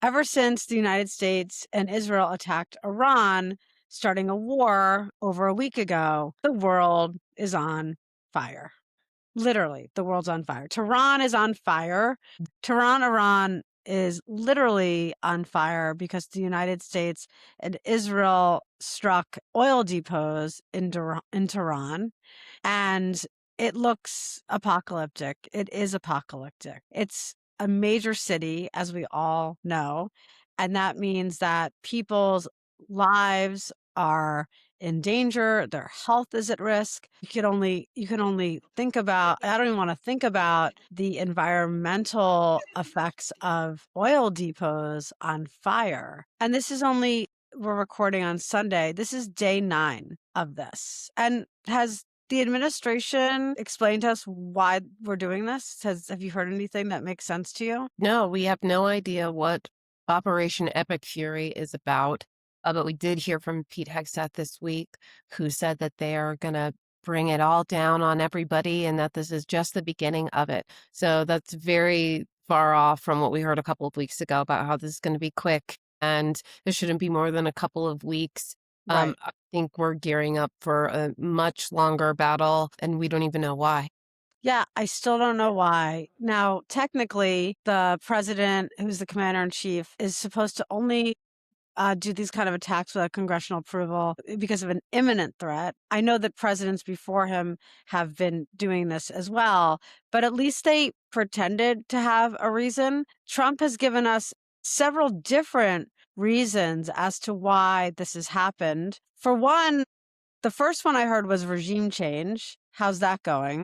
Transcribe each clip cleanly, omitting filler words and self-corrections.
Ever since the United States and Israel attacked Iran, starting a war over a week ago, the world is on fire. Literally, the world's on fire. Tehran is on fire. Tehran, Iran is literally on fire because the United States and Israel struck oil depots in Tehran, and it looks apocalyptic. It is apocalyptic. It's a major city, as we all know, and that means that people's lives are in danger, their health is at risk. You can only think about, I don't even want to think about the environmental effects of oil depots on fire. And this is only, we're recording on Sunday. This is day 9 of this. And has the administration explained to us why we're doing this? Have you heard anything that makes sense to you? No, we have no idea what Operation Epic Fury is about, but we did hear from Pete Hegseth this week, who said that they are going to bring it all down on everybody and that this is just the beginning of it. So that's very far off from what we heard a couple of weeks ago about how this is going to be quick and this shouldn't be more than a couple of weeks. Right. I think we're gearing up for a much longer battle, and we don't even know why. Yeah, I still don't know why. Now, technically, the president, who's the commander in chief, is supposed to only do these kind of attacks without congressional approval because of an imminent threat. I know that presidents before him have been doing this as well, but at least they pretended to have a reason. Trump has given us several different reasons as to why this has happened. For one, the first one I heard was regime change. How's that going?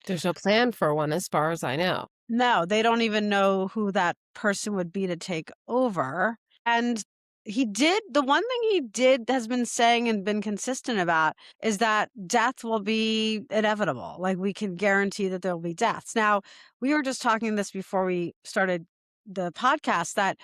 There's no plan for one, as far as I know. No, they don't even know who that person would be to take over. And the one thing he did has been saying and been consistent about is that death will be inevitable. Like, we can guarantee that there will be deaths. Now, we were just talking this before we started the podcast that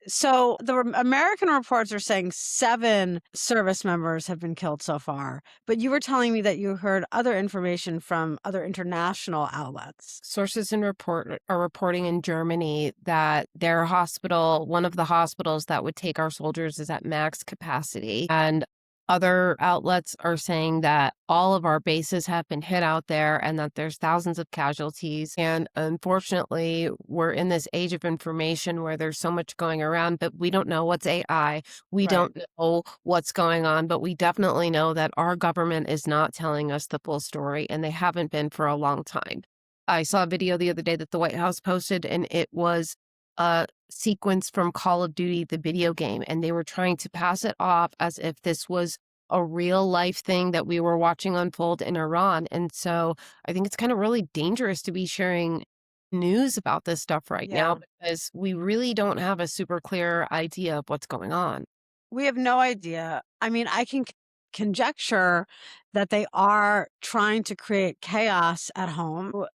so the American reports are saying 7 service members have been killed so far, but you were telling me that you heard other information from other international outlets. Sources are reporting in Germany that their hospital, one of the hospitals that would take our soldiers, is at max capacity. And other outlets are saying that all of our bases have been hit out there and that there's thousands of casualties. And unfortunately, we're in this age of information where there's so much going around, but we don't know what's AI. We Right. don't know what's going on, but we definitely know that our government is not telling us the full story, and they haven't been for a long time. I saw a video the other day that the White House posted, and it was a sequence from Call of Duty, the video game, and they were trying to pass it off as if this was a real life thing that we were watching unfold in Iran. And so I think it's kind of really dangerous to be sharing news about this stuff right Yeah. now because we really don't have a super clear idea of what's going on. We have no idea. I mean, I can conjecture that they are trying to create chaos at home.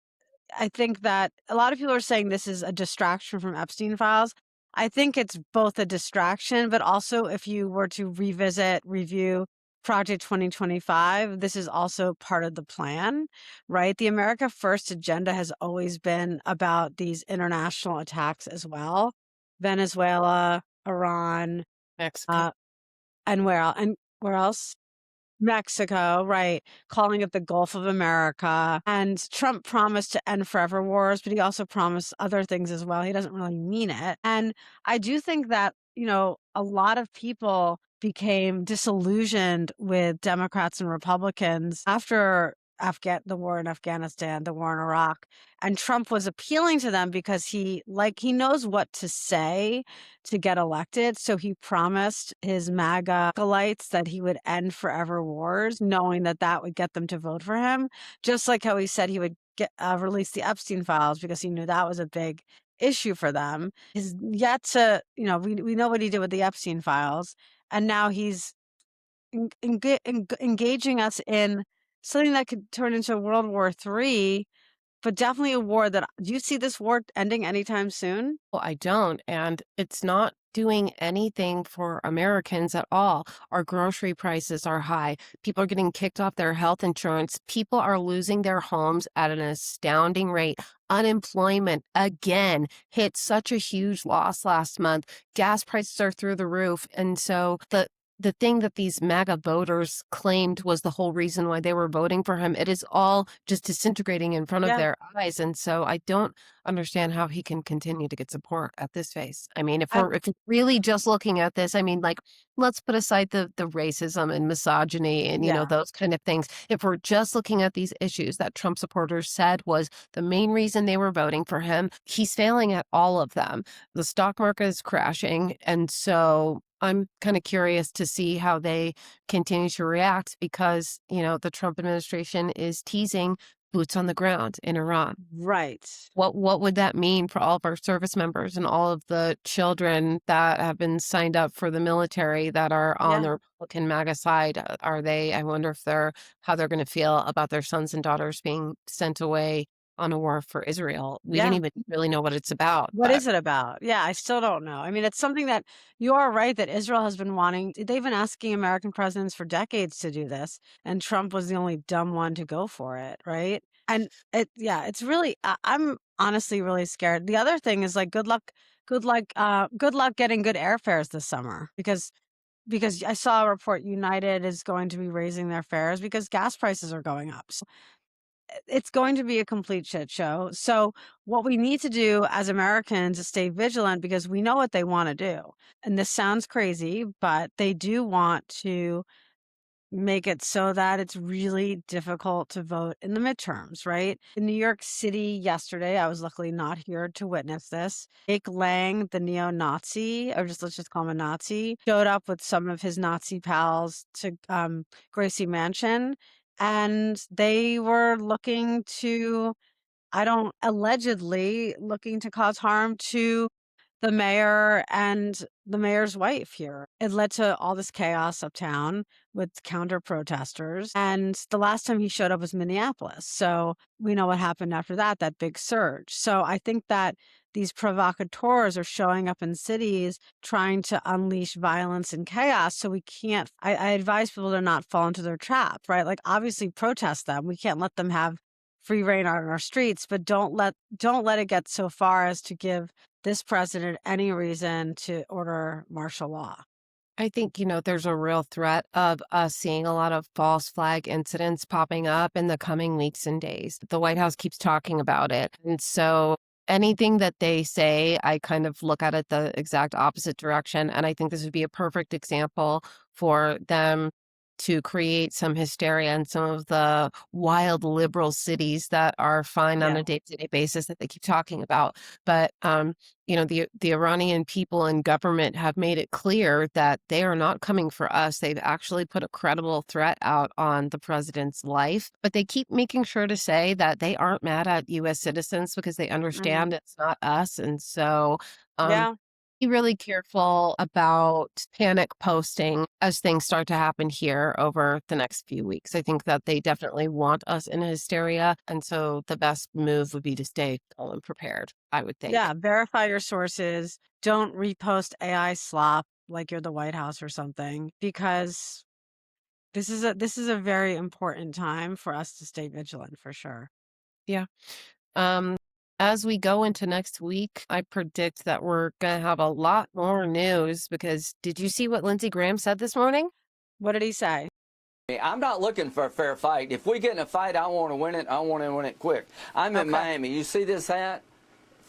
I think that a lot of people are saying this is a distraction from Epstein files. I think it's both a distraction, but also if you were to review Project 2025, this is also part of the plan, right? The America First agenda has always been about these international attacks as well. Venezuela, Iran, Mexico. uh, and where else? Mexico, right, calling it the Gulf of America. And Trump promised to end forever wars, but he also promised other things as well. He doesn't really mean it. And I do think that, a lot of people became disillusioned with Democrats and Republicans after the war in Afghanistan, the war in Iraq. And Trump was appealing to them because he knows what to say to get elected. So he promised his MAGA acolytes that he would end forever wars, knowing that that would get them to vote for him. Just like how he said he would release the Epstein files because he knew that was a big issue for them. He's yet to, we know what he did with the Epstein files, and now he's engaging us in something that could turn into World War III, but definitely a war that, do you see this war ending anytime soon? Well, I don't. And it's not doing anything for Americans at all. Our grocery prices are high. People are getting kicked off their health insurance. People are losing their homes at an astounding rate. Unemployment again hit such a huge loss last month. Gas prices are through the roof. And so the thing that these MAGA voters claimed was the whole reason why they were voting for him, it is all just disintegrating in front of Yeah. their eyes. And so I don't understand how he can continue to get support at this phase. I mean, I if we're really just looking at this, I mean, like, let's put aside the racism and misogyny and, yeah. those kind of things. If we're just looking at these issues that Trump supporters said was the main reason they were voting for him, he's failing at all of them. The stock market is crashing. And so I'm kind of curious to see how they continue to react because, the Trump administration is teasing boots on the ground in Iran. Right. What would that mean for all of our service members and all of the children that have been signed up for the military that are on Yeah. the Republican MAGA side? Are they, I wonder if how they're going to feel about their sons and daughters being sent away on a war for Israel. We don't Yeah. even really know what it's about, What but is it about? Yeah, I still don't know. I mean, it's something that you are right that Israel has been wanting. They've been asking American presidents for decades to do this, and Trump was the only dumb one to go for it, right? And yeah, it's really. I'm honestly really scared. The other thing is like, good luck getting good airfares this summer because I saw a report United is going to be raising their fares because gas prices are going up. So it's going to be a complete shit show. So what we need to do as Americans is stay vigilant because we know what they want to do. And this sounds crazy, but they do want to make it so that it's really difficult to vote in the midterms, right? In New York City yesterday, I was luckily not here to witness this. Jake Lang, the neo-Nazi, or just let's just call him a Nazi, showed up with some of his Nazi pals to Gracie Mansion, and they were looking to, allegedly looking to cause harm to the mayor and the mayor's wife here. It led to all this chaos uptown with counter protesters. And the last time he showed up was Minneapolis. So we know what happened after that, that big surge. So I think that these provocateurs are showing up in cities trying to unleash violence and chaos. So we can't, I advise people to not fall into their trap, right? Like obviously protest them. We can't let them have free reign on our streets, but don't let it get so far as to give this president any reason to order martial law. I think, there's a real threat of us seeing a lot of false flag incidents popping up in the coming weeks and days. The White House keeps talking about it. And so anything that they say, I kind of look at it the exact opposite direction. And I think this would be a perfect example for them to create some hysteria in some of the wild liberal cities that are fine on Yeah. a day-to-day basis that they keep talking about. But the Iranian people and government have made it clear that they are not coming for us. They've actually put a credible threat out on the president's life, but they keep making sure to say that they aren't mad at U.S. citizens because they Mhm. understand it's not us. And so, um, Yeah. be really careful about panic posting as things start to happen here over the next few weeks. I think that they definitely want us in hysteria. And so the best move would be to stay calm and prepared, I would think. Yeah. Verify your sources. Don't repost AI slop like you're the White House or something, because this is a very important time for us to stay vigilant for sure. Yeah. Um, as we go into next week, I predict that we're going to have a lot more news because did you see what Lindsey Graham said this morning? What did he say? I'm not looking for a fair fight. If we get in a fight, I want to win it. I want to win it quick. I'm in Okay. Miami. You see this hat?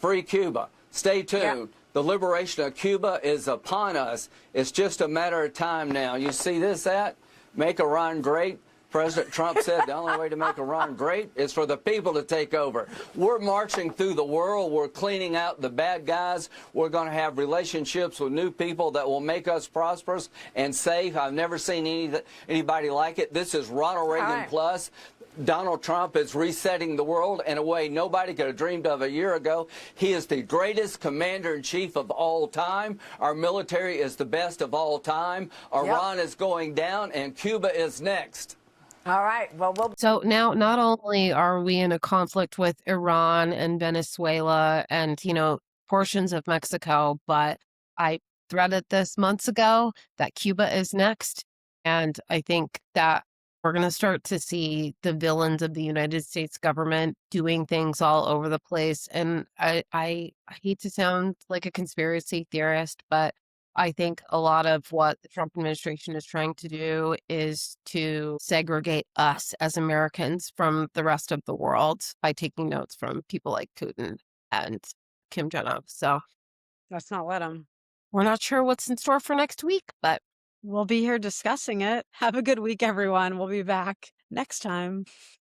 Free Cuba. Stay tuned. Yeah. The liberation of Cuba is upon us. It's just a matter of time now. You see this hat? Make Iran great. President Trump said the only way to make Iran great is for the people to take over. We're marching through the world. We're cleaning out the bad guys. We're going to have relationships with new people that will make us prosperous and safe. I've never seen anybody like it. This is Ronald Reagan right. plus. Donald Trump is resetting the world in a way nobody could have dreamed of a year ago. He is the greatest commander-in-chief of all time. Our military is the best of all time. Iran is going down, and Cuba is next. All right. Well, So now not only are we in a conflict with Iran and Venezuela and, portions of Mexico, but I threaded this months ago, that Cuba is next. And I think that we're going to start to see the villains of the United States government doing things all over the place. And I hate to sound like a conspiracy theorist, but I think a lot of what the Trump administration is trying to do is to segregate us as Americans from the rest of the world by taking notes from people like Putin and Kim Jong Un. So Let's not let them. we're not sure what's in store for next week, but We'll be here discussing it. Have a good week, everyone. We'll be back next time.